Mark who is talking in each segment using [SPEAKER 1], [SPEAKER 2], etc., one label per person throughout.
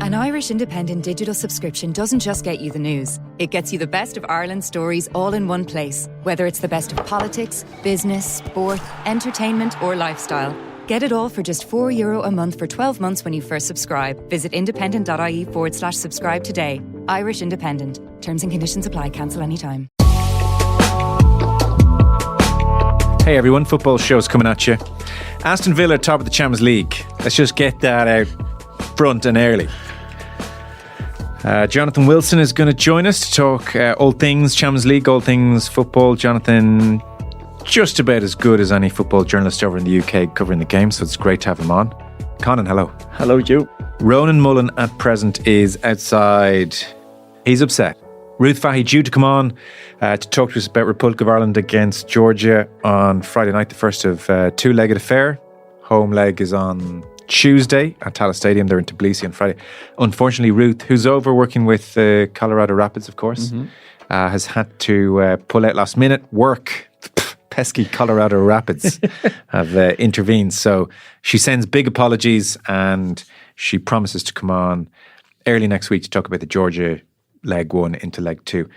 [SPEAKER 1] An Irish independent digital subscription doesn't just get you the news. It gets you the best of Ireland's stories all in one place. Whether it's the best of politics, business, sport, entertainment or lifestyle. Get it all for just €4 a month for 12 months when you first subscribe. Visit independent.ie/subscribe today. Irish Independent. Terms and conditions apply. Cancel anytime.
[SPEAKER 2] Hey everyone, football show's coming at you. Aston Villa top of the Champions League. Let's just get that out front and early. Jonathan Wilson is going to join us to talk all things Champions League, all things football. Jonathan, just about as good as any football journalist over in the UK covering the game, so it's great to have him on. Conan, hello.
[SPEAKER 3] Hello, Joe.
[SPEAKER 2] Ronan Mullen at present is outside. He's upset. Ruth Fahy due to come on to talk to us about Republic of Ireland against Georgia on Friday night, the first of two-legged affair. Home leg is on Tuesday at Tallaght Stadium. They're in Tbilisi on Friday. Unfortunately, Ruth, who's over working with Colorado Rapids, of course, has had to pull out last minute. Work, pesky Colorado Rapids have intervened. So she sends big apologies and she promises to come on early next week to talk about the Georgia leg one into leg two.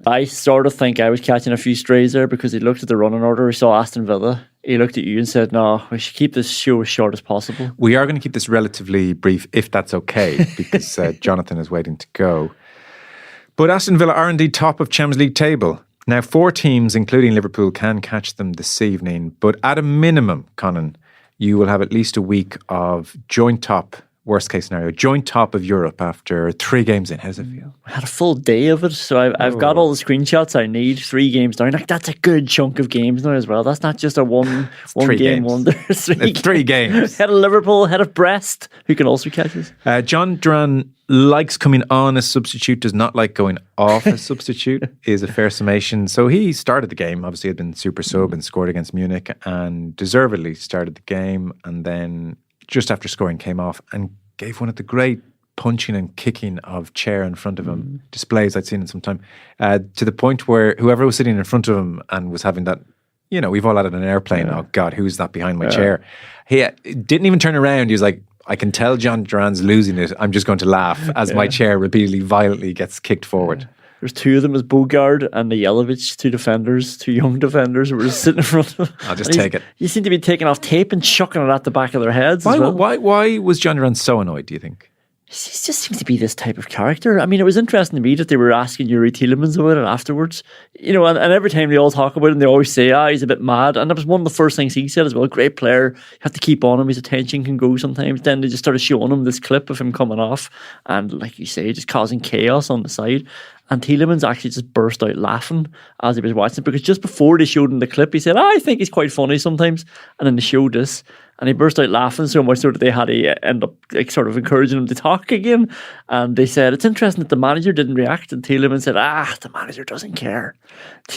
[SPEAKER 3] I sort of think I was catching a few strays there because he looked at the running order, he saw Aston Villa, he looked at you and said, no, we should keep this show as short as possible.
[SPEAKER 2] We are going to keep this relatively brief, if that's okay, because Jonathan is waiting to go. But Aston Villa are indeed top of Champions League table. Now, 4 teams, including Liverpool, can catch them this evening, but at a minimum, Conan, you will have at least a week of joint top, worst case scenario, joint top of Europe after 3 games in. How does it feel?
[SPEAKER 3] I had a full day of it, so I've got all the screenshots I need. 3 games down. Like, that's a good chunk of games now as well. That's not just a one game wonder.
[SPEAKER 2] 3 games.
[SPEAKER 3] Head of Liverpool, head of Brest, who can also catch us.
[SPEAKER 2] John Duran likes coming on as substitute, does not like going off as substitute, is a fair summation. So he started the game, obviously had been super sub and scored against Munich and deservedly started the game, and then just after scoring came off and gave one of the great punching and kicking of chair in front of him displays I'd seen in some time, to the point where whoever was sitting in front of him and was having that, you know, we've all had it in an airplane, oh God, who's that behind my chair? He didn't even turn around. He was like, I can tell John Duran's losing it. I'm just going to laugh as my chair repeatedly, violently gets kicked forward.
[SPEAKER 3] There's 2 of them as Bogard and the Jelic, 2 defenders, 2 young defenders who were just sitting in front of him.
[SPEAKER 2] I'll just take it.
[SPEAKER 3] You seem to be taking off tape and chucking it at the back of their heads
[SPEAKER 2] why,
[SPEAKER 3] as well.
[SPEAKER 2] Why was John Duran so annoyed, do you think?
[SPEAKER 3] He just seems to be this type of character. I mean, it was interesting to me that they were asking Yuri Tielemans about it afterwards. You know, and every time they all talk about him, they always say, he's a bit mad. And that was one of the first things he said as well. Great player. You have to keep on him. His attention can go sometimes. Then they just started showing him this clip of him coming off. And like you say, just causing chaos on the side. And Tielemans actually just burst out laughing as he was watching it, because just before they showed him the clip, he said, I think he's quite funny sometimes. And then they showed this, and he burst out laughing so much so that they had to end up like sort of encouraging him to talk again. And they said, it's interesting that the manager didn't react. And Tielemans said, the manager doesn't care.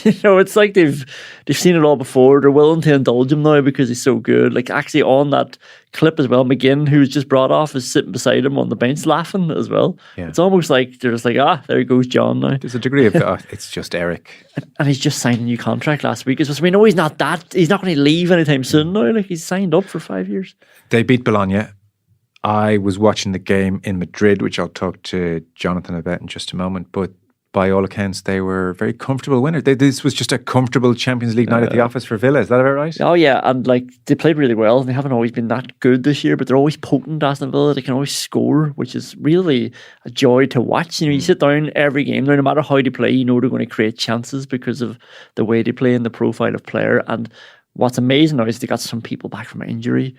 [SPEAKER 3] You know, it's like they've seen it all before. They're willing to indulge him now because he's so good. Like actually on that clip as well, McGinn, who was just brought off, is sitting beside him on the bench laughing as well. Yeah. It's almost like they're just like, there goes John now.
[SPEAKER 2] There's a degree of it's just Eric.
[SPEAKER 3] And he's just signed a new contract last week. So we know he's not going to leave anytime soon now. Like he's signed up for 5 years. They
[SPEAKER 2] beat Bologna. I was watching the game in Madrid, which I'll talk to Jonathan about in just a moment, but by all accounts, they were very comfortable winners. This was just a comfortable Champions League night at the office for Villa. Is that about right?
[SPEAKER 3] Oh, yeah. And like they played really well. They haven't always been that good this year, but they're always potent, Aston Villa. They can always score, which is really a joy to watch. You know, you sit down every game, no matter how they play, you know they're going to create chances because of the way they play and the profile of player. And what's amazing now is they got some people back from injury,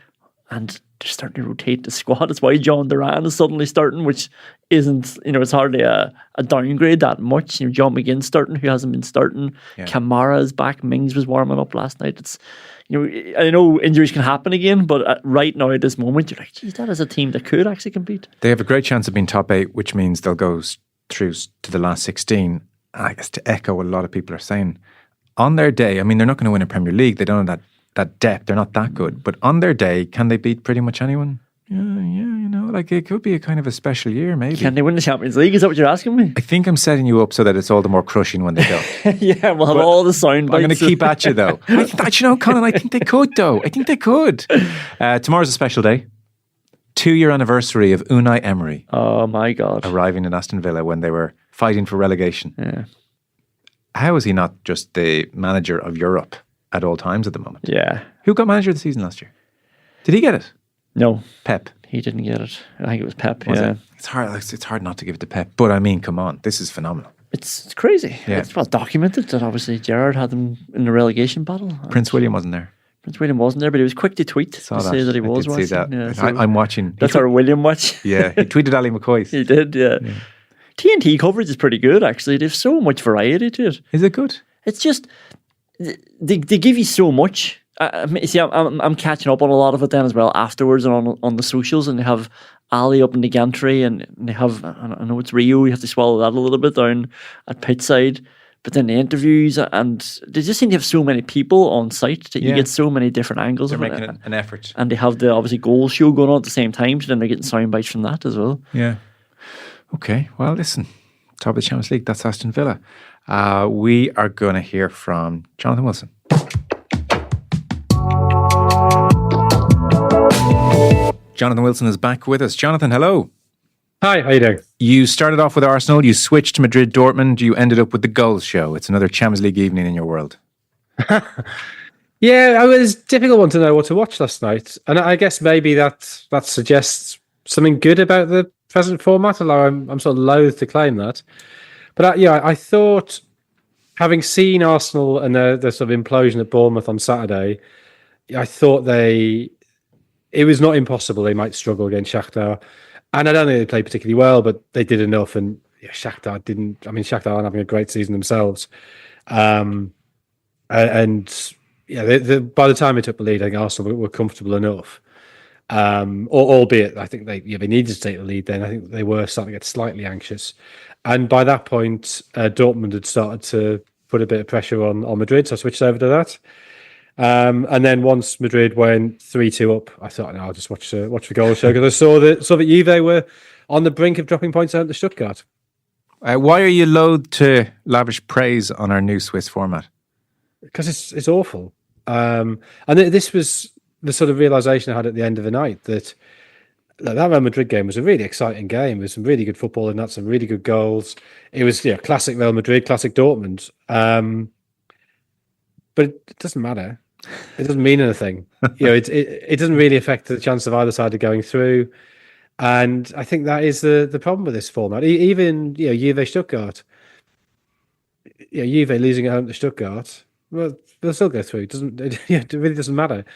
[SPEAKER 3] and they're starting to rotate the squad. That's why John Duran is suddenly starting, which isn't, you know, it's hardly a downgrade that much. You know, John McGinn starting, who hasn't been starting. Yeah. Kamara is back. Mings was warming up last night. It's, you know, I know injuries can happen again, but right now at this moment, you're like, geez, that is a team that could actually compete.
[SPEAKER 2] They have a great chance of being top 8, which means they'll go through to the last 16. I guess to echo what a lot of people are saying, on their day, I mean, they're not going to win a Premier League. They don't have that depth. They're not that good. But on their day, can they beat pretty much anyone? Yeah, you know, like it could be a kind of a special year, maybe.
[SPEAKER 3] Can they win the Champions League? Is that what you're asking me?
[SPEAKER 2] I think I'm setting you up so that it's all the more crushing when they don't.
[SPEAKER 3] Yeah, we'll have all the sound bites.
[SPEAKER 2] I'm going to keep at you, though. You know, Colin, I think they could, though. I think they could. Tomorrow's a special day. 2-year anniversary of Unai Emery
[SPEAKER 3] Oh my God.
[SPEAKER 2] arriving in Aston Villa when they were fighting for relegation.
[SPEAKER 3] Yeah.
[SPEAKER 2] How is he not just the manager of Europe at all times at the moment?
[SPEAKER 3] Yeah.
[SPEAKER 2] Who got manager of the season last year? Did he get it?
[SPEAKER 3] No,
[SPEAKER 2] Pep.
[SPEAKER 3] he didn't get it. I think it was Pep.
[SPEAKER 2] Was
[SPEAKER 3] yeah.
[SPEAKER 2] it? It's hard not to give it to Pep. But I mean, come on, this is phenomenal.
[SPEAKER 3] It's crazy.
[SPEAKER 2] Yeah.
[SPEAKER 3] It's well documented that obviously Gerrard had them in the relegation battle.
[SPEAKER 2] Prince William wasn't there.
[SPEAKER 3] Prince William wasn't there, but he was quick to tweet to say that he
[SPEAKER 2] I
[SPEAKER 3] was
[SPEAKER 2] did
[SPEAKER 3] watching.
[SPEAKER 2] see that.
[SPEAKER 3] Yeah, so
[SPEAKER 2] I'm watching.
[SPEAKER 3] that's our William watch.
[SPEAKER 2] Yeah, he tweeted Ali McCoy's.
[SPEAKER 3] He did, yeah. TNT coverage is pretty good, actually. They have so much variety to it.
[SPEAKER 2] Is it good?
[SPEAKER 3] It's just they give you so much. I'm catching up on a lot of it then as well afterwards and on the socials, and they have Ali up in the gantry, and they have, I know it's Rio, you have to swallow that a little bit down at pitchside, but then the interviews, and they just seem to have so many people on site that you get so many different angles.
[SPEAKER 2] They're
[SPEAKER 3] of
[SPEAKER 2] making
[SPEAKER 3] it.
[SPEAKER 2] an effort.
[SPEAKER 3] And they have the obviously goal show going on at the same time, so then they're getting sound bites from that as well.
[SPEAKER 2] Yeah. Okay, well, listen, top of the Champions League, that's Aston Villa. We are going to hear from Jonathan Wilson. Jonathan Wilson is back with us. Jonathan, hello.
[SPEAKER 4] Hi, how you doing?
[SPEAKER 2] You started off with Arsenal, you switched to Madrid, Dortmund, you ended up with the goals show. It's another Champions League evening in your world.
[SPEAKER 4] Yeah, it was a difficult one to know what to watch last night. And I guess maybe that suggests something good about the present format, although I'm sort of loath to claim that. But I thought, having seen Arsenal and the sort of implosion at Bournemouth on Saturday, I thought it was not impossible they might struggle against Shakhtar. And I don't think they played particularly well, but they did enough. And Shakhtar didn't. I mean, Shakhtar aren't having a great season themselves. By the time they took the lead, I think Arsenal were comfortable enough. Albeit, I think they needed to take the lead then. I think they were starting to get slightly anxious. And by that point, Dortmund had started to put a bit of pressure on Madrid, so I switched over to that. And then once Madrid went 3-2 up, I thought, no, I'll just watch the goal show, because I saw that Juve were on the brink of dropping points out to Stuttgart.
[SPEAKER 2] Why are you loath to lavish praise on our new Swiss format?
[SPEAKER 4] Because it's awful. And this was the sort of realization I had at the end of the night, that Real Madrid game was a really exciting game. There was some really good football in that, some really good goals. It was classic Real Madrid, classic Dortmund. But it doesn't matter. It doesn't mean anything. It doesn't really affect the chance of either side of going through. And I think that is the problem with this format. Even Juve Stuttgart. Juve losing at home to Stuttgart, well, they'll still go through. It really doesn't matter.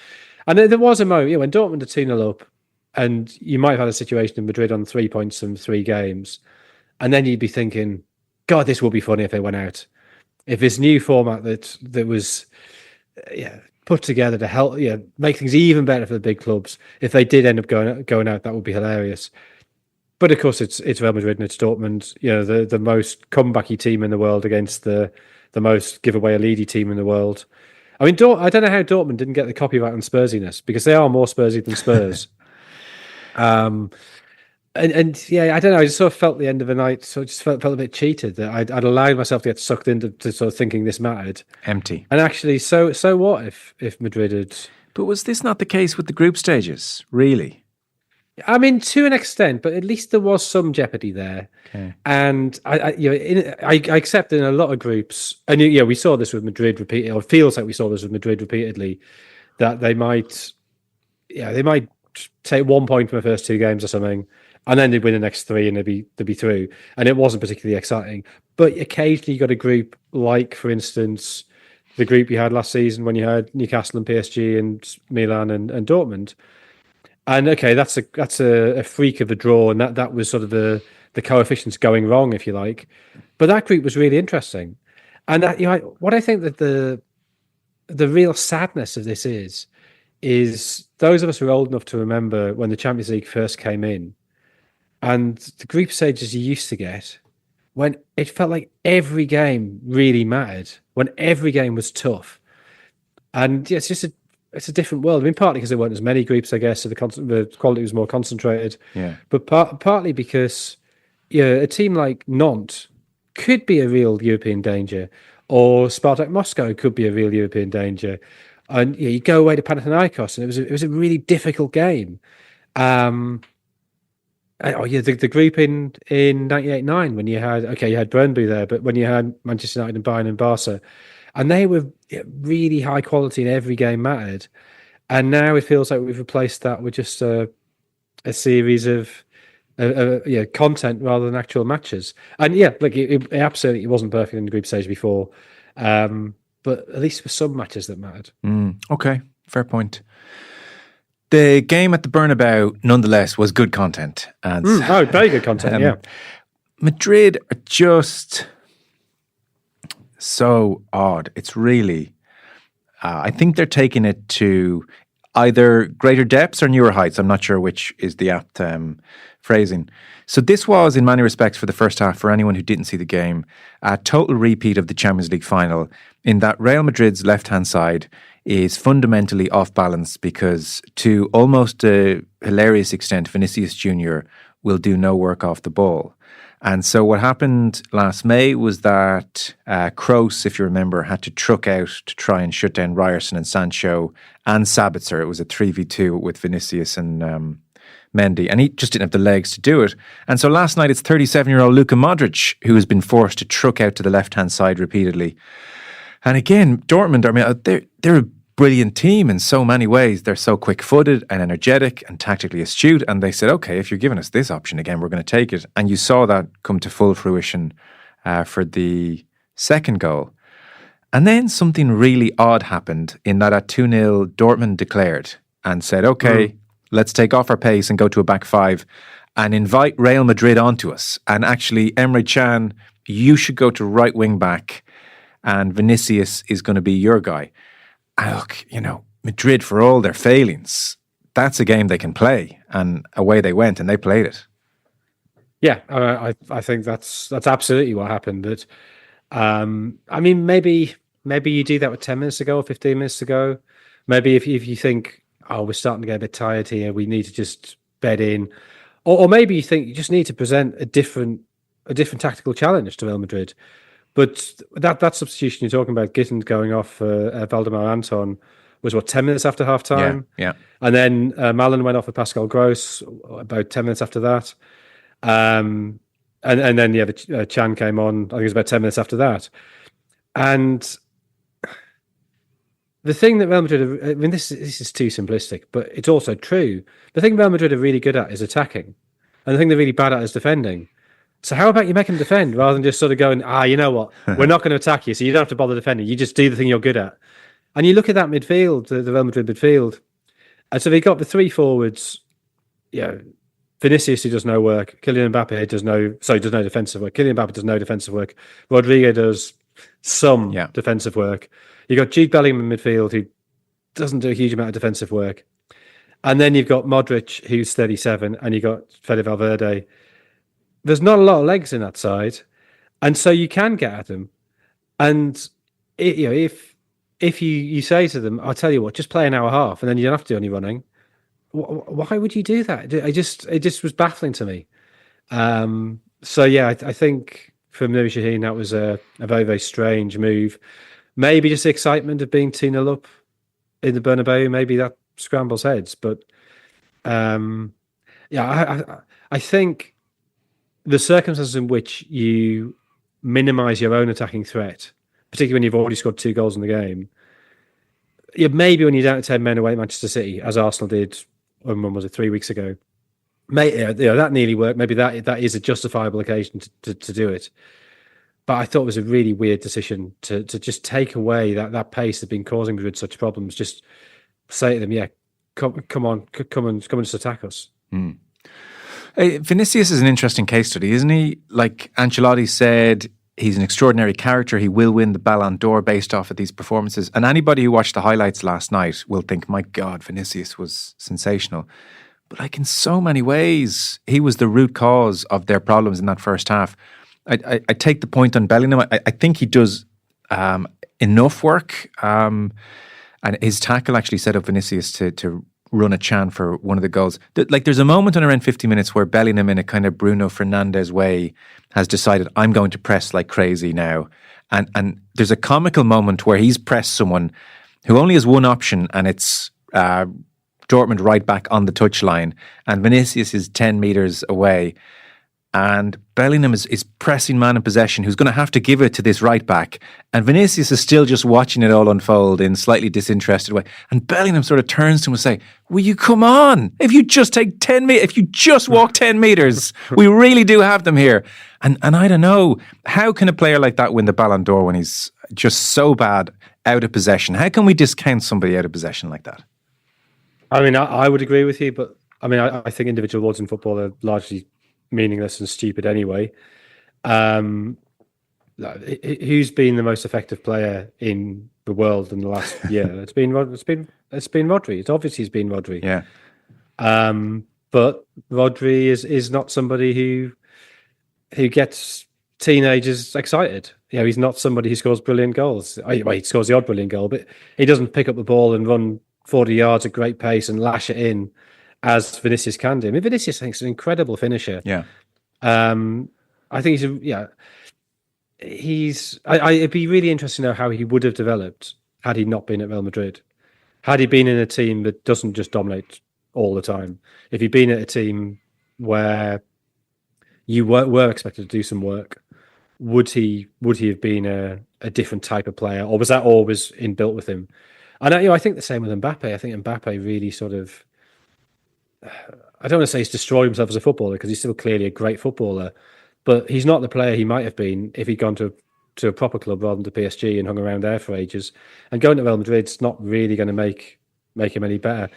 [SPEAKER 4] And there was a moment when Dortmund are 2-0 up, and you might have had a situation in Madrid on 3 points from 3 games, and then you'd be thinking, God, this will be funny if they went out. If this new format that was put together to help make things even better for the big clubs, if they did end up going out, that would be hilarious. But of course, it's Real Madrid and it's Dortmund, the most comebacky team in the world against the most give away a leady team in the world. I mean, I don't know how Dortmund didn't get the copyright on Spursiness, because they are more Spursy than Spurs. I don't know. I just sort of felt the end of the night. So I just felt a bit cheated that I'd allowed myself to get sucked into sort of thinking this mattered.
[SPEAKER 2] Empty.
[SPEAKER 4] And actually, so what if Madrid had?
[SPEAKER 2] But was this not the case with the group stages? Really?
[SPEAKER 4] I mean, to an extent, but at least there was some jeopardy there.
[SPEAKER 2] Okay.
[SPEAKER 4] And I accept in a lot of groups, and we saw this with Madrid repeatedly, or it feels like we saw this with Madrid repeatedly, that they might take 1 point from the first 2 games or something, and then they'd win the next 3 and they'd be through. And it wasn't particularly exciting. But occasionally you got a group like, for instance, the group you had last season when you had Newcastle and PSG and Milan and Dortmund. And okay, that's a freak of a draw, and that was sort of the coefficients going wrong, if you like. But that group was really interesting. And what I think that the real sadness of this is those of us who are old enough to remember when the Champions League first came in, and the group stages you used to get, when it felt like every game really mattered, when every game was tough. And it's just it's a different world. I mean, partly because there weren't as many groups, I guess, so the quality was more concentrated.
[SPEAKER 2] Yeah.
[SPEAKER 4] But partly because a team like Nantes could be a real European danger, or Spartak Moscow could be a real European danger. And you go away to Panathinaikos, and it was a really difficult game. Oh yeah, the group in 98-9 when you had Burnley there, but when you had Manchester United and Bayern and Barca, and they were really high quality and every game mattered. And now it feels like we've replaced that with just a series of content rather than actual matches. And yeah, like it absolutely wasn't perfect in the group stage before, but at least with some matches that mattered.
[SPEAKER 2] Okay, fair point. The game at the Bernabeu, nonetheless, was good content. And
[SPEAKER 4] very good content, yeah.
[SPEAKER 2] Madrid are just so odd. It's really, I think they're taking it to either greater depths or newer heights. I'm not sure which is the apt phrasing. So this was, in many respects, for the first half, for anyone who didn't see the game, a total repeat of the Champions League final, in that Real Madrid's left-hand side is fundamentally off balance because, to almost a hilarious extent, Vinicius Jr. will do no work off the ball. And so what happened last May was that Kroos, if you remember, had to truck out to try and shut down Ryerson and Sancho and Sabitzer. It was a 3v2 with Vinicius and Mendy, and he just didn't have the legs to do it. And so last night it's 37-year-old Luka Modric who has been forced to truck out to the left-hand side repeatedly. And again, Dortmund, I mean, they're a brilliant team in so many ways. They're so quick-footed and energetic and tactically astute. And they said, okay, if you're giving us this option again, we're going to take it. And you saw that come to full fruition for the second goal. And then something really odd happened in that at 2-0, Dortmund declared and said, okay, let's take off our pace and go to a back five and invite Real Madrid onto us. And actually, Emre Can, you should go to right wing back and Vinicius is going to be your guy. And look, Madrid, for all their failings, that's a game they can play. And away they went and they played it.
[SPEAKER 4] Yeah, I think that's absolutely what happened. That, I mean, maybe you do that with 10 minutes ago or 15 minutes ago. Maybe if you think, we're starting to get a bit tired here, we need to just bed in. Or maybe you think you just need to present a different tactical challenge to Real Madrid. But that substitution you're talking about, Gittins going off for Valdemar Anton, was 10 minutes after half time?
[SPEAKER 2] Yeah.
[SPEAKER 4] And then Malen went off for Pascal Gross about 10 minutes after that. And then Chan came on, I think it was about 10 minutes after that. And the thing that Real Madrid, I mean, this is too simplistic, but it's also true. The thing Real Madrid are really good at is attacking. And the thing they're really bad at is defending. So how about you make them defend rather than just sort of going, you know what, we're not going to attack you, so you don't have to bother defending. You just do the thing you're good at. And you look at that midfield, the Real Madrid midfield, and so they got the three forwards, Vinicius, who does no work, Kylian Mbappe does no defensive work. Kylian Mbappe does no defensive work. Rodrigo does some defensive work. You got Jude Bellingham in midfield, who doesn't do a huge amount of defensive work. And then you've got Modric, who's 37, and you've got Fede Valverde. There's not a lot of legs in that side, and so you can get at them. And if you say to them, "I'll tell you what, just play an hour and a half, and then you don't have to do any running," why would you do that? It just was baffling to me. I think from Nuri Sahin that was a very, very strange move. Maybe just the excitement of being 2-0 up in the Bernabeu. Maybe that scrambles heads, but I think the circumstances in which you minimise your own attacking threat, particularly when you've already scored 2 goals in the game, maybe when you're down to 10 men away at Manchester City, as Arsenal did, when was it, 3 weeks ago, that nearly worked. Maybe that is a justifiable occasion to do it. But I thought it was a really weird decision to just take away that pace that's been causing Madrid such problems. Just say to them, come on, just attack us.
[SPEAKER 2] Vinicius is an interesting case study, isn't he? Like Ancelotti said, he's an extraordinary character. He will win the Ballon d'Or based off of these performances. And anybody who watched the highlights last night will think, my God, Vinicius was sensational. But like in so many ways, he was the root cause of their problems in that first half. I take the point on Bellingham. I think he does enough work. And his tackle actually set up Vinicius to run a Chan for one of the goals. There's a moment on around 50 minutes where Bellingham, in a kind of Bruno Fernandes way, has decided, I'm going to press like crazy now. And there's a comical moment where he's pressed someone who only has one option, and it's Dortmund right back on the touchline, and Vinicius is 10 metres away. And Bellingham is pressing man in possession, who's going to have to give it to this right back. And Vinicius is still just watching it all unfold in slightly disinterested way. And Bellingham sort of turns to him and say, will you come on? If you just take 10 meters, if you just walk 10 metres, we really do have them here. And I don't know, how can a player like that win the Ballon d'Or when he's just so bad out of possession? How can we discount somebody out of possession like that?
[SPEAKER 4] I mean, I would agree with you, but I mean, I think individual awards in football are largely meaningless and stupid anyway. Who's been the most effective player in the world in the last year? It's been Rodri. It's obviously it's been Rodri.
[SPEAKER 2] Yeah.
[SPEAKER 4] But Rodri is not somebody who gets teenagers excited. You know, he's not somebody who scores brilliant goals. Well, he scores the odd brilliant goal, but he doesn't pick up the ball and run 40 yards at great pace and lash it in as Vinicius can do. I mean, Vinicius, I think, is an incredible finisher.
[SPEAKER 2] Yeah.
[SPEAKER 4] I think it'd be really interesting to know how he would have developed had he not been at Real Madrid. Had he been in a team that doesn't just dominate all the time. If he'd been at a team where you were expected to do some work, would he have been a different type of player, or was that always inbuilt with him? And I think the same with Mbappe. I think Mbappe really sort of, I don't want to say he's destroyed himself as a footballer, because he's still clearly a great footballer, but he's not the player he might have been if he'd gone to a proper club rather than to PSG and hung around there for ages. And going to Real Madrid's not really going to make him any better.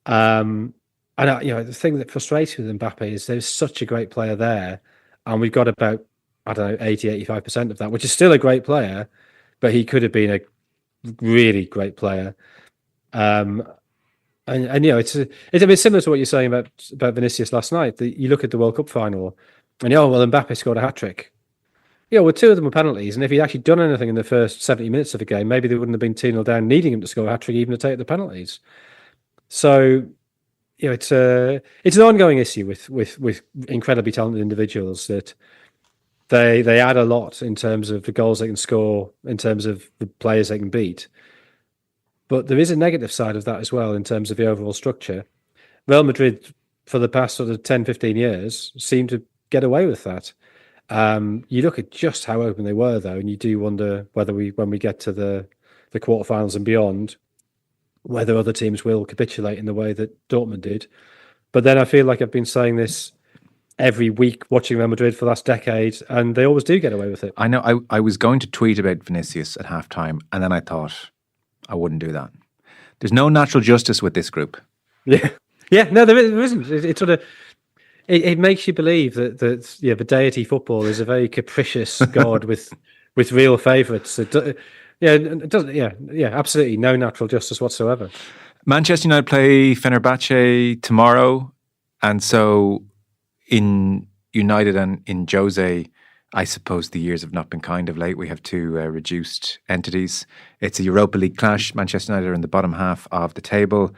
[SPEAKER 4] And the thing that frustrates me with Mbappe is there's such a great player there, and we've got about, I don't know, 80-85% of that, which is still a great player, but he could have been a really great player. And it's a bit similar to what you're saying about Vinicius last night. You look at the World Cup final, and Mbappe scored a hat trick. Well, two of them were penalties, and if he'd actually done anything in the first 70 minutes of the game, maybe they wouldn't have been 2-0 down, needing him to score a hat trick even to take the penalties. So, it's an ongoing issue with incredibly talented individuals, that they add a lot in terms of the goals they can score, in terms of the players they can beat. But there is a negative side of that as well in terms of the overall structure. Real Madrid, for the past sort of 10, 15 years, seem to get away with that. You look at just how open they were, though, and you do wonder whether when we get to the quarterfinals and beyond, whether other teams will capitulate in the way that Dortmund did. But then I feel like I've been saying this every week watching Real Madrid for the last decade, and they always do get away with it.
[SPEAKER 2] I know. I was going to tweet about Vinicius at halftime, and then I thought I wouldn't do that. There's no natural justice with this group.
[SPEAKER 4] Yeah. No, there isn't. It sort of it makes you believe that the deity football is a very capricious god with real favourites. It doesn't. Absolutely no natural justice whatsoever.
[SPEAKER 2] Manchester United play Fenerbahce tomorrow, and so in United and in Jose, I suppose the years have not been kind of late. We have two reduced entities. It's a Europa League clash. Manchester United are in the bottom half of the table.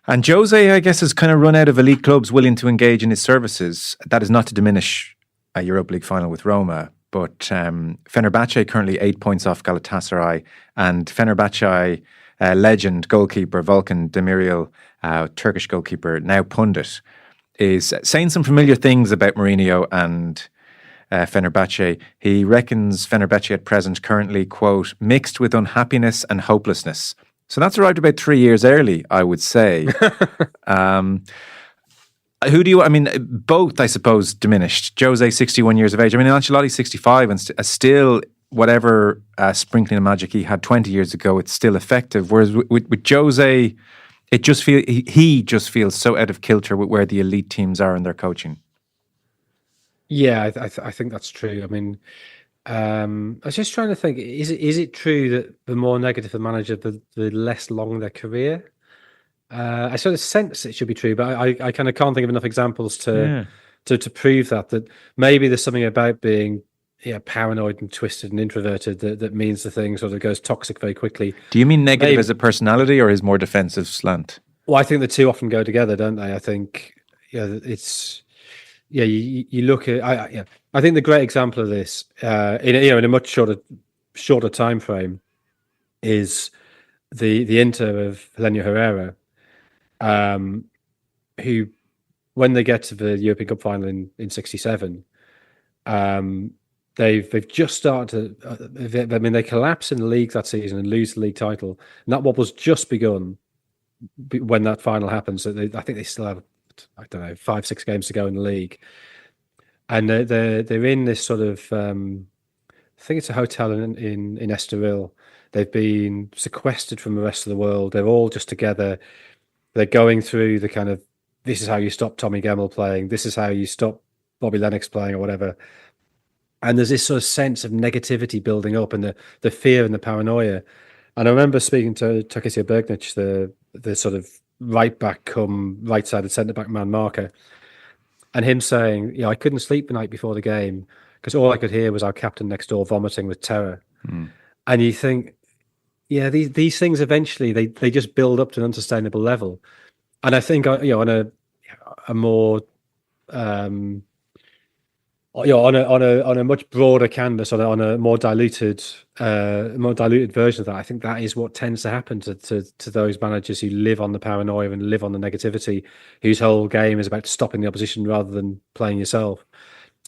[SPEAKER 2] And Jose, I guess, has kind of run out of elite clubs willing to engage in his services. That is not to diminish a Europa League final with Roma, but Fenerbahce currently 8 points off Galatasaray, and Fenerbahce legend goalkeeper Volkan Demirel, Turkish goalkeeper, now pundit, is saying some familiar things about Mourinho and Fenerbahce. He reckons Fenerbahce at present currently, quote, mixed with unhappiness and hopelessness. So that's arrived about 3 years early, I would say. Both, I suppose, diminished. Jose, 61 years of age. I mean, Ancelotti's 65 and still, whatever sprinkling of magic he had 20 years ago, it's still effective. Whereas with Jose, he just feels so out of kilter with where the elite teams are in their coaching. Yeah,
[SPEAKER 4] I think that's true. I mean, I was just trying to think: is it true that the more negative the manager, the less long their career? I sort of sense it should be true, but I kind of can't think of enough examples to prove that maybe there's something about being paranoid and twisted and introverted that means the thing sort of goes toxic very quickly.
[SPEAKER 2] Do you mean negative as a personality or his more defensive slant?
[SPEAKER 4] Well, I think the two often go together, don't they? I think it's. Yeah, you look at. I think the great example of this, in a much shorter time frame, is the Inter of Helenio Herrera. who, when they get to the European Cup final in '67, they've just started to. They collapse in the league that season and lose the league title, and that was just begun when that final happens. So I think they still have, I don't know, 5-6 games to go in the league, and they're in this sort of. I think it's a hotel in Estoril. They've been sequestered from the rest of the world. They're all just together. They're going through the kind of, this is how you stop Tommy Gemmell playing. This is how you stop Bobby Lennox playing or whatever. And there's this sort of sense of negativity building up and the fear and the paranoia. And I remember speaking to Takisio Bergnic, the sort of right back come right-sided centre-back man marker, and him saying, I couldn't sleep the night before the game because all I could hear was our captain next door vomiting with terror. And you think, these things eventually they just build up to an unsustainable level. And I think on a more on a much broader canvas, on a more diluted version of that, I think that is what tends to happen to those managers who live on the paranoia and live on the negativity, whose whole game is about stopping the opposition rather than playing yourself.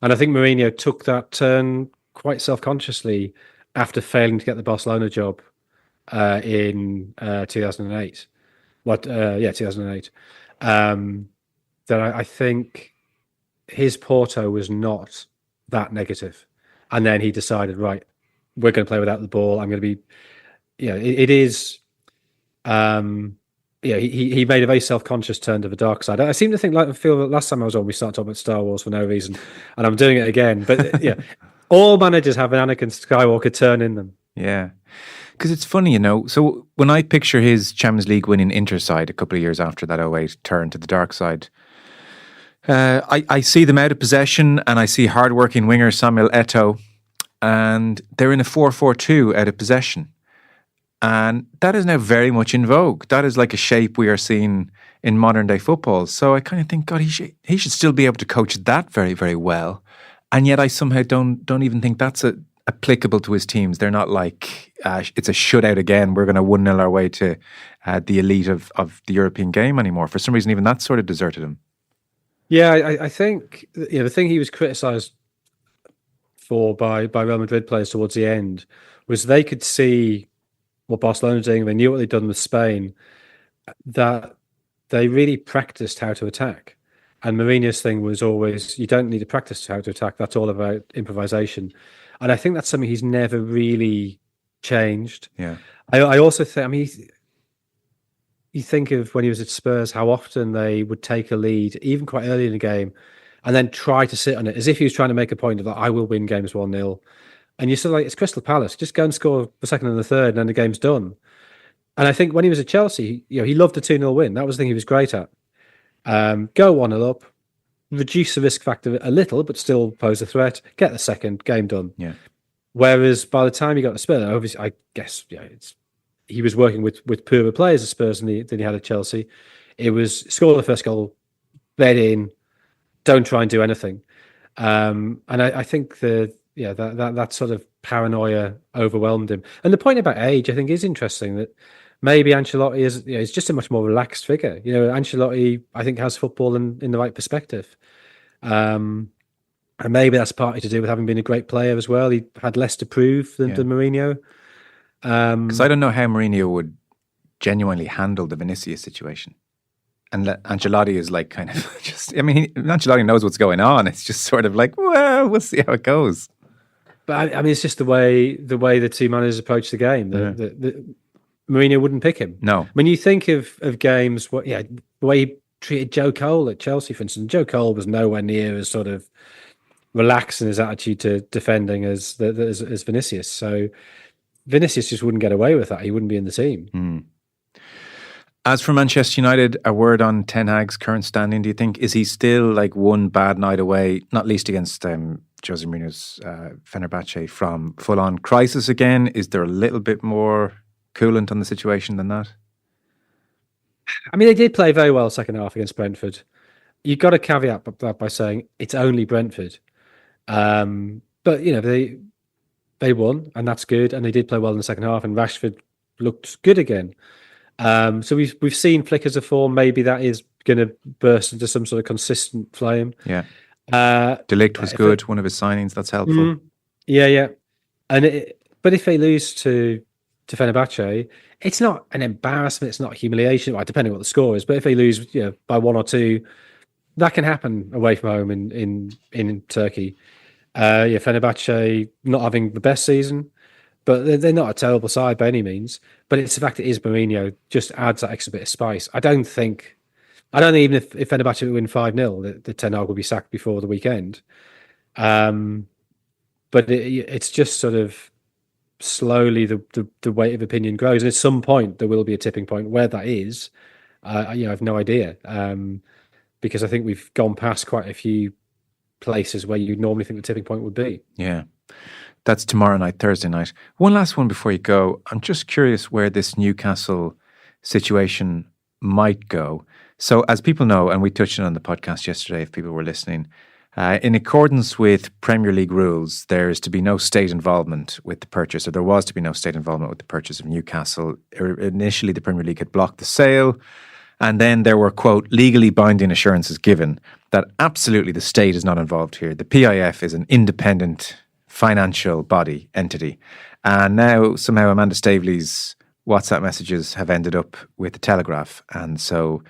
[SPEAKER 4] And I think Mourinho took that turn quite self-consciously after failing to get the Barcelona job in 2008. 2008. That I think his Porto was not that negative. And then he decided, right, we're going to play without the ball. I'm going to be, it is, he made a very self-conscious turn to the dark side. I seem to feel that last time I was on, we started talking about Star Wars for no reason, and I'm doing it again. But all managers have an Anakin Skywalker turn in them.
[SPEAKER 2] Yeah. Because it's funny, so when I picture his Champions League winning Inter side a couple of years after that 08 turn to the dark side, I see them out of possession and I see hard-working winger Samuel Eto'o, and they're in a 4-4-2 out of possession. And that is now very much in vogue. That is like a shape we are seeing in modern day football. So I kind of think, God, he should still be able to coach that very, very well. And yet I somehow don't even think that's applicable to his teams. They're not like, it's a shutout again. We're going to 1-0 our way to the elite of the European game anymore. For some reason, even that sort of deserted him.
[SPEAKER 4] Yeah, I think the thing he was criticised for by Real Madrid players towards the end was they could see what Barcelona were doing. They knew what they'd done with Spain, that they really practiced how to attack. And Mourinho's thing was always, you don't need to practice how to attack. That's all about improvisation. And I think that's something he's never really changed.
[SPEAKER 2] Yeah.
[SPEAKER 4] I also think, you think of when he was at Spurs, how often they would take a lead, even quite early in the game, and then try to sit on it as if he was trying to make a point of that, I will win games 1-0. And you're sort of like, it's Crystal Palace. Just go and score the second and the third, and then the game's done. And I think when he was at Chelsea, he loved a 2-0 win. That was the thing he was great at. Go 1-0 up, reduce the risk factor a little, but still pose a threat. Get the second, game done.
[SPEAKER 2] Yeah.
[SPEAKER 4] Whereas by the time he got to Spurs, obviously, I guess he was working with poorer players at Spurs than he had at Chelsea. It was score the first goal, bed in, don't try and do anything. And I think that sort of paranoia overwhelmed him. And the point about age, I think, is interesting, that maybe Ancelotti is just a much more relaxed figure. Ancelotti, I think, has football in the right perspective. And maybe that's partly to do with having been a great player as well. He had less to prove than Mourinho.
[SPEAKER 2] Because I don't know how Mourinho would genuinely handle the Vinicius situation. And Ancelotti is like kind of just, Ancelotti knows what's going on. It's just sort of like, well, we'll see how it goes.
[SPEAKER 4] But it's just the way the two managers approach the game. Mourinho wouldn't pick him.
[SPEAKER 2] No.
[SPEAKER 4] When you think of games, the way he treated Joe Cole at Chelsea, for instance, Joe Cole was nowhere near as sort of relaxed in his attitude to defending as Vinicius. So Vinicius just wouldn't get away with that. He wouldn't be in the team.
[SPEAKER 2] As for Manchester United, a word on Ten Hag's current standing, do you think? Is he still like one bad night away, not least against Jose Mourinho's Fenerbahce, from full-on crisis again? Is there a little bit more coolant on the situation than that?
[SPEAKER 4] They did play very well second half against Brentford. You've got to caveat that by saying it's only Brentford. But, they won, and that's good, and they did play well in the second half, and Rashford looked good again. So we've seen flickers of form. Maybe that is going to burst into some sort of consistent flame.
[SPEAKER 2] Yeah.
[SPEAKER 4] Uh,
[SPEAKER 2] De Ligt was good. One of his signings. That's helpful.
[SPEAKER 4] Yeah. But if they lose to Fenerbahce, it's not an embarrassment. It's not humiliation. Well, depending on what the score is. But if they lose, by 1 or 2, that can happen away from home in Turkey. Fenerbahce not having the best season, but they're not a terrible side by any means. But it's the fact it is Mourinho just adds that extra bit of spice. I don't think even if Fenerbahce would win 5-0, the Ten Hag will be sacked before the weekend. But it's just sort of slowly the weight of opinion grows, and at some point there will be a tipping point. Where that is, I have no idea, because I think we've gone past quite a few places where you'd normally think the tipping point would be.
[SPEAKER 2] Yeah. That's tomorrow night, Thursday night. One last one before you go. I'm just curious where this Newcastle situation might go. So as people know, and we touched on the podcast yesterday, if people were listening, in accordance with Premier League rules, there is to be no state involvement with the purchase, or there was to be no state involvement with the purchase of Newcastle. Initially, the Premier League had blocked the sale, and then there were, quote, legally binding assurances given that absolutely the state is not involved here. The PIF is an independent financial body, entity. And now somehow Amanda Staveley's WhatsApp messages have ended up with the Telegraph. And so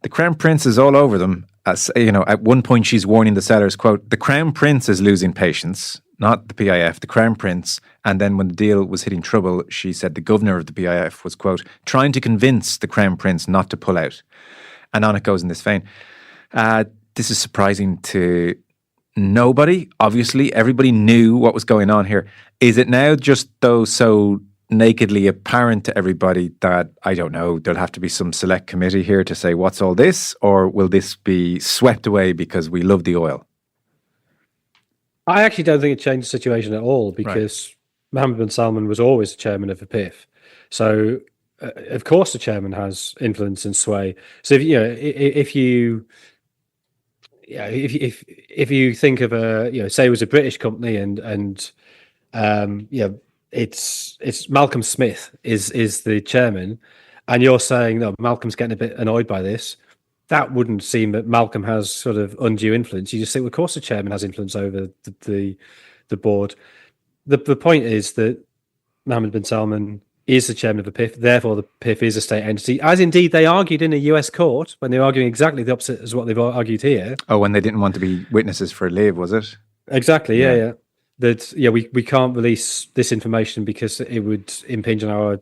[SPEAKER 2] the Crown Prince is all over them. As, at one point she's warning the sellers, quote, the Crown Prince is losing patience, not the PIF, the Crown Prince. And then when the deal was hitting trouble, she said the governor of the PIF was, quote, trying to convince the Crown Prince not to pull out. And on it goes in this vein. This is surprising to nobody. Obviously, everybody knew what was going on here. Is it now just though so nakedly apparent to everybody that, I don't know, there'll have to be some select committee here to say what's all this, or will this be swept away because we love the oil?
[SPEAKER 4] I actually don't think it changed the situation at all, because Mohammed bin Salman was always the chairman of the PIF. So of course the chairman has influence and sway. So if you think of say it was a British company and it's Malcolm Smith is the chairman, and you're saying, no, Malcolm's getting a bit annoyed by this, that wouldn't seem that Malcolm has sort of undue influence. You just think, well, of course the chairman has influence over the board. The point is that Mohammed bin Salman is the chairman of the PIF, therefore the PIF is a state entity, as indeed they argued in a US court when they were arguing exactly the opposite as what they've argued here.
[SPEAKER 2] Oh, when they didn't want to be witnesses for Liv, was it?
[SPEAKER 4] Exactly, yeah. That we can't release this information because it would impinge on our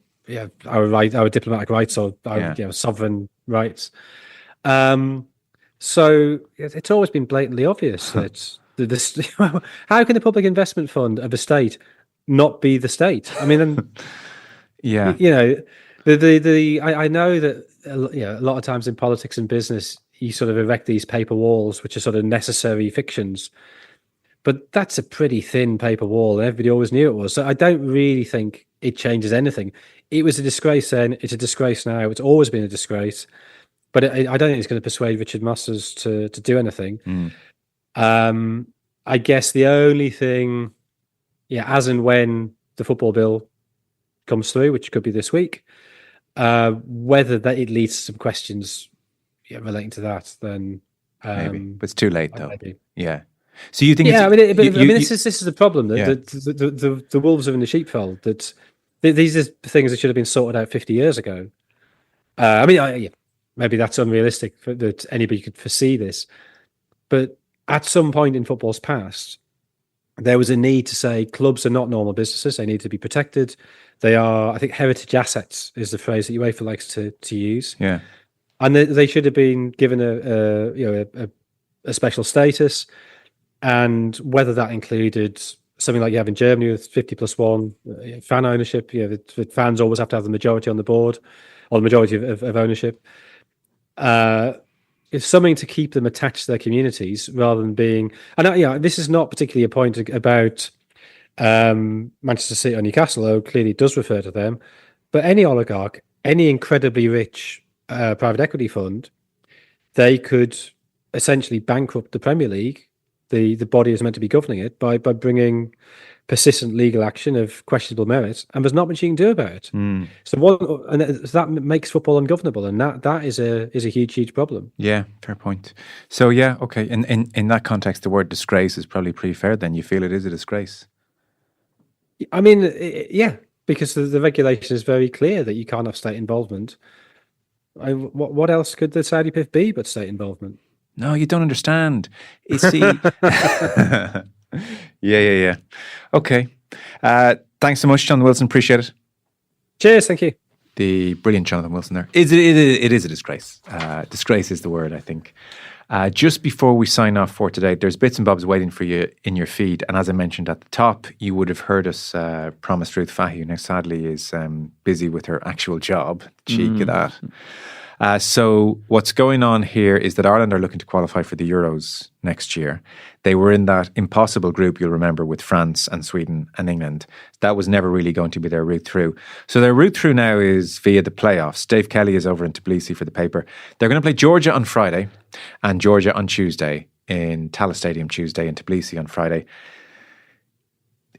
[SPEAKER 4] diplomatic rights or our sovereign rights. So it's always been blatantly obvious that how can the public investment fund of a state not be the state? I mean,
[SPEAKER 2] yeah,
[SPEAKER 4] I know that a lot of times in politics and business you sort of erect these paper walls which are sort of necessary fictions, but that's a pretty thin paper wall, and everybody always knew it was. So I don't really think it changes anything. It was a disgrace then; it's a disgrace now. It's always been a disgrace, but I don't think it's going to persuade Richard Masters to do anything. I guess the only thing, as and when the football bill comes through, which could be this week, whether that it leads to some questions relating to that, then
[SPEAKER 2] maybe. But it's too late, though.
[SPEAKER 4] Maybe.
[SPEAKER 2] Yeah. So you think?
[SPEAKER 4] This is the problem. That the wolves are in the sheepfold. That these are things that should have been sorted out 50 years ago. Maybe that's unrealistic that anybody could foresee this, but at some point in football's past, there was a need to say clubs are not normal businesses. They need to be protected. They are, I think, heritage assets is the phrase that UEFA likes to use.
[SPEAKER 2] Yeah,
[SPEAKER 4] and they should have been given a special status. And whether that included something like you have in Germany with 50+1 fan ownership, the fans always have to have the majority on the board, or the majority of ownership. It's something to keep them attached to their communities rather than being. And this is not particularly a point about Manchester City or Newcastle, though clearly it does refer to them. But any oligarch, any incredibly rich private equity fund, they could essentially bankrupt the Premier League the body is meant to be governing it by bringing persistent legal action of questionable merit, and there's not much you can do about it. That makes football ungovernable, and that is a huge problem.
[SPEAKER 2] Yeah, fair point. So yeah, okay. In that context, the word disgrace is probably pretty fair. Then you feel it is a disgrace.
[SPEAKER 4] I mean, yeah, because the regulation is very clear that you can't have state involvement. What else could the Saudi PIF be but state involvement?
[SPEAKER 2] No, you don't understand. You see. Yeah. Okay. Thanks so much, Jonathan Wilson. Appreciate it.
[SPEAKER 4] Cheers. Thank you.
[SPEAKER 2] The brilliant Jonathan Wilson there. It is a disgrace. Disgrace is the word, I think. Just before we sign off for today, there's bits and bobs waiting for you in your feed. And as I mentioned at the top, you would have heard us promise Ruth Fahy, who now sadly is busy with her actual job. Cheek of that. So what's going on here is that Ireland are looking to qualify for the Euros next year. They were in that impossible group, you'll remember, with France and Sweden and England. That was never really going to be their route through. So their route through now is via the playoffs. Dave Kelly is over in Tbilisi for the paper. They're going to play Georgia on Friday and Georgia on Tuesday in Talis Stadium Tuesday and Tbilisi on Friday.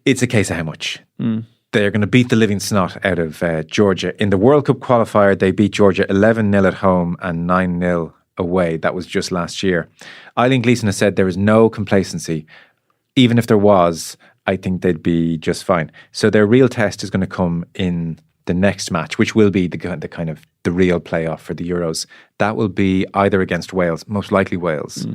[SPEAKER 2] It's a case of how much. They're going to beat the living snot out of Georgia. In the World Cup qualifier, they beat Georgia 11-0 at home and 9-0 away. That was just last year. Eileen Gleeson has said there is no complacency. Even if there was, I think they'd be just fine. So their real test is going to come in the next match, which will be the kind of the real playoff for the Euros. That will be either against Wales, most likely Wales,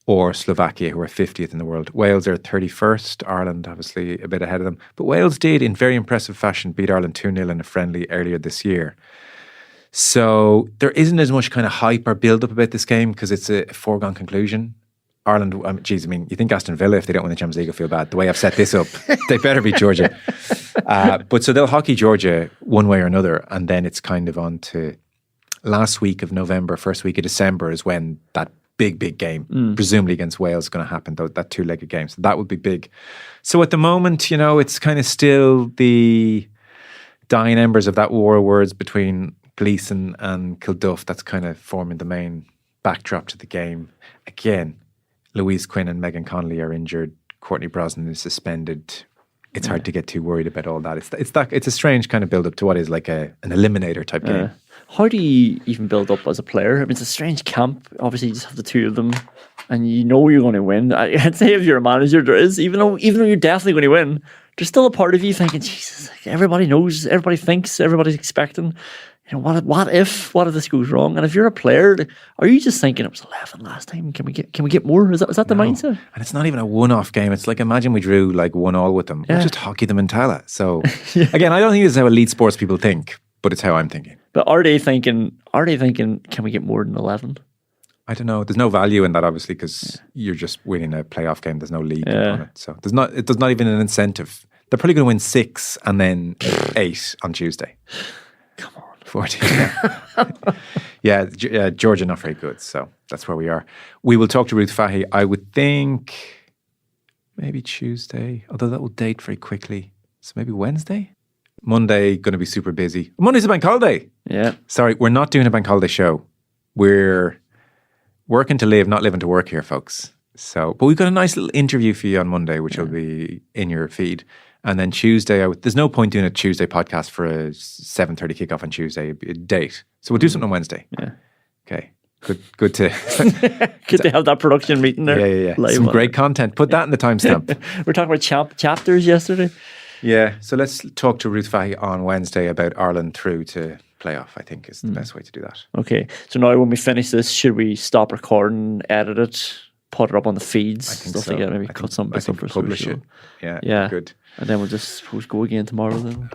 [SPEAKER 2] or Slovakia, who are 50th in the world. Wales are 31st, Ireland obviously a bit ahead of them. But Wales did, in very impressive fashion, beat Ireland 2-0 in a friendly earlier this year. So there isn't as much kind of hype or build-up about this game because it's a foregone conclusion. Ireland, you think Aston Villa, if they don't win the Champions League, will feel bad. The way I've set this up, they better beat Georgia. But so they'll hockey Georgia one way or another, and then it's kind of on to last week of November, first week of December is when that big game, presumably against Wales, is going to happen, that two-legged game. So that would be big. So at the moment, it's kind of still the dying embers of that war of words between Gleeson and Kilduff that's kind of forming the main backdrop to the game. Again, Louise Quinn and Megan Connolly are injured. Courtney Brosnan is suspended. It's hard to get too worried about all that. It's a strange kind of build-up to what is like an eliminator type game.
[SPEAKER 3] How do you even build up as a player? I mean, it's a strange camp. Obviously, you just have the two of them, and you know you're going to win. I'd say if you're a manager, there is, even though you're definitely going to win, there's still a part of you thinking, Jesus, everybody knows, everybody thinks, everybody's expecting. What if this goes wrong? And if you're a player, are you just thinking it was 11 last time? Can we get more? Is that the mindset?
[SPEAKER 2] And it's not even a one-off game. It's like, imagine we drew like 1-1 with them. We'll just hockey them in Tala. So again, I don't think this is how elite sports people think, but it's how I'm thinking.
[SPEAKER 3] But are they thinking? Can we get more than 11?
[SPEAKER 2] I don't know. There's no value in that, obviously, because you're just winning a playoff game. There's no league on it, so there's not even an incentive. They're probably going to win 6 and then 8 on Tuesday.
[SPEAKER 3] Come on.
[SPEAKER 2] 14. Yeah, Georgia not very good, so that's where we are. We will talk to Ruth Fahy, I would think maybe Tuesday, although that will date very quickly. So maybe Wednesday? Monday, going to be super busy. Monday's a bank holiday.
[SPEAKER 3] Yeah.
[SPEAKER 2] Sorry, we're not doing a bank holiday show. We're working to live, not living to work here, folks. So, but we've got a nice little interview for you on Monday, which will be in your feed. And then Tuesday, there's no point doing a Tuesday podcast for a 7:30 kickoff on Tuesday, a date. So we'll do something on Wednesday.
[SPEAKER 3] Yeah.
[SPEAKER 2] Okay. Good to
[SPEAKER 3] good to have that production meeting there.
[SPEAKER 2] Yeah. Some great content. Put that in the timestamp.
[SPEAKER 3] We're talking about chapters yesterday.
[SPEAKER 2] Yeah. So let's talk to Ruth Fahy on Wednesday about Ireland through to playoff, I think is the best way to do that.
[SPEAKER 3] Okay. So now when we finish this, should we stop recording, edit it, put it up on the feeds,
[SPEAKER 2] stuff
[SPEAKER 3] like that, maybe cut some bits up for
[SPEAKER 2] publish
[SPEAKER 3] social.
[SPEAKER 2] it. Yeah. Good.
[SPEAKER 3] And then we'll just suppose go again tomorrow then.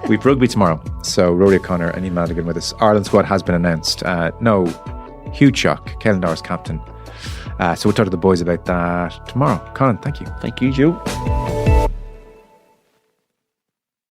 [SPEAKER 2] We've rugby tomorrow. So Rory O'Connor and Ian Madigan with us. Ireland squad has been announced. No, huge shock. Kellen Dara's captain. So we'll talk to the boys about that tomorrow. Colin, thank you.
[SPEAKER 3] Thank you, Joe.